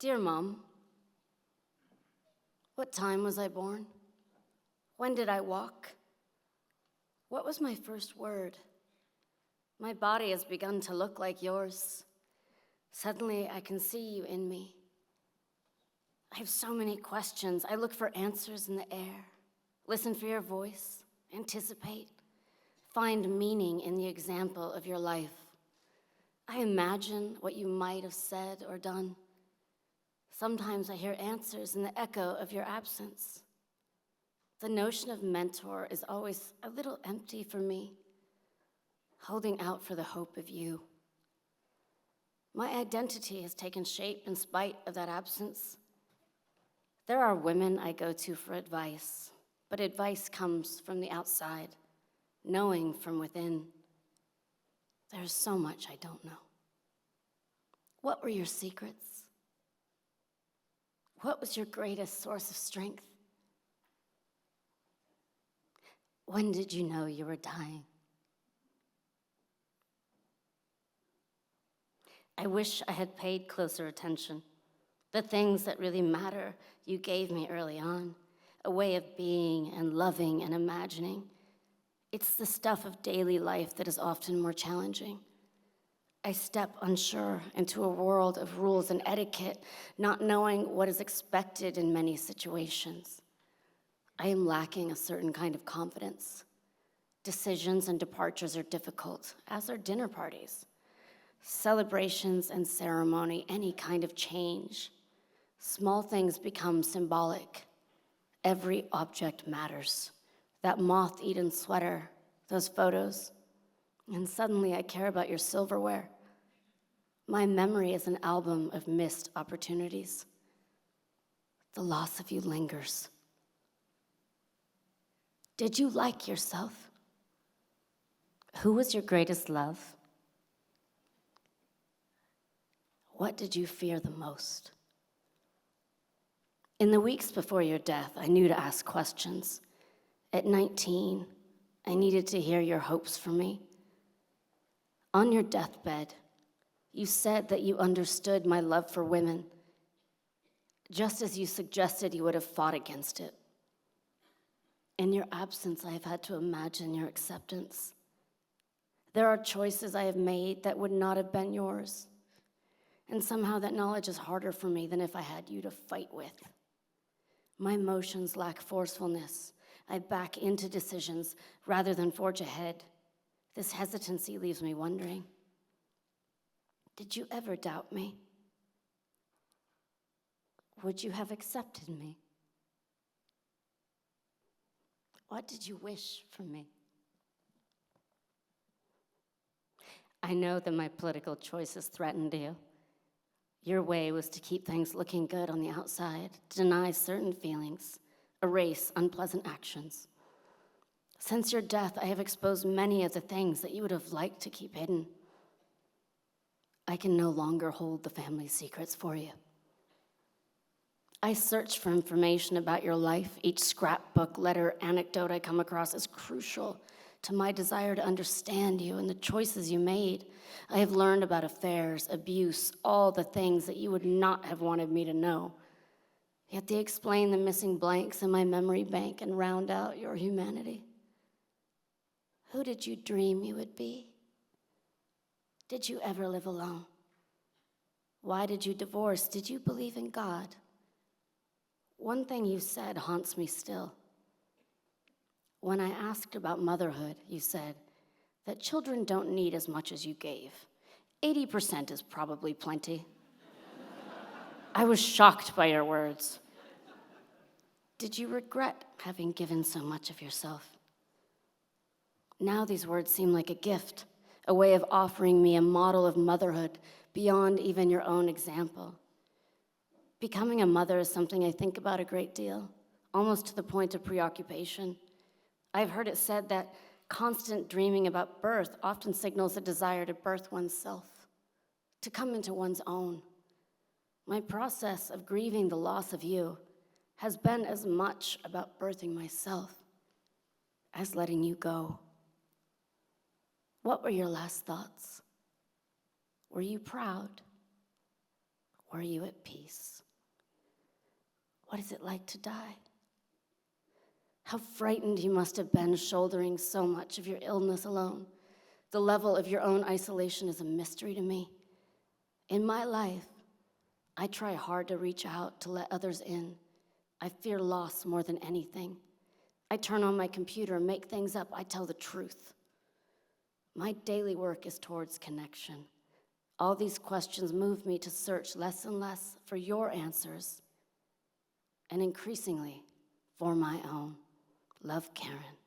Dear Mom, what time was I born? When did I walk? What was my first word? My body has begun to look like yours. Suddenly, I can see you in me. I have so many questions. I look for answers in the air. Listen for your voice, anticipate, find meaning in the example of your life. I imagine what you might have said or done. Sometimes I hear answers in the echo of your absence. The notion of mentor is always a little empty for me, holding out for the hope of you. My identity has taken shape in spite of that absence. There are women I go to for advice, but advice comes from the outside, knowing from within. There's so much I don't know. What were your secrets? What was your greatest source of strength? When did you know you were dying? I wish I had paid closer attention. The things that really matter, you gave me early on, a way of being and loving and imagining. It's the stuff of daily life that is often more challenging. I step unsure into a world of rules and etiquette, not knowing what is expected in many situations. I am lacking a certain kind of confidence. Decisions and departures are difficult, as are dinner parties. Celebrations and ceremony, any kind of change. Small things become symbolic. Every object matters. That moth-eaten sweater, those photos. And suddenly I care about your silverware. My memory is an album of missed opportunities. The loss of you lingers. Did you like yourself? Who was your greatest love? What did you fear the most? In the weeks before your death, I knew to ask questions. At 19, I needed to hear your hopes for me. On your deathbed, you said that you understood my love for women, just as you suggested you would have fought against it. In your absence, I have had to imagine your acceptance. There are choices I have made that would not have been yours. And somehow that knowledge is harder for me than if I had you to fight with. My emotions lack forcefulness. I back into decisions rather than forge ahead. This hesitancy leaves me wondering, did you ever doubt me? Would you have accepted me? What did you wish from me? I know that my political choices threatened you. Your way was to keep things looking good on the outside, deny certain feelings, erase unpleasant actions. Since your death, I have exposed many of the things that you would have liked to keep hidden. I can no longer hold the family secrets for you. I search for information about your life. Each scrapbook, letter, anecdote I come across is crucial to my desire to understand you and the choices you made. I have learned about affairs, abuse, all the things that you would not have wanted me to know. Yet they explain the missing blanks in my memory bank and round out your humanity. Who did you dream you would be? Did you ever live alone? Why did you divorce? Did you believe in God? One thing you said haunts me still. When I asked about motherhood, you said that children don't need as much as you gave. 80% is probably plenty. I was shocked by your words. Did you regret having given so much of yourself? Now these words seem like a gift, a way of offering me a model of motherhood beyond even your own example. Becoming a mother is something I think about a great deal, almost to the point of preoccupation. I've heard it said that constant dreaming about birth often signals a desire to birth oneself, to come into one's own. My process of grieving the loss of you has been as much about birthing myself as letting you go. What were your last thoughts? Were you proud? Or are you at peace? What is it like to die? How frightened you must have been shouldering so much of your illness alone. The level of your own isolation is a mystery to me. In my life, I try hard to reach out, to let others in. I fear loss more than anything. I turn on my computer and make things up. I tell the truth. My daily work is towards connection. All these questions move me to search less and less for your answers, and increasingly for my own. Love, Karin.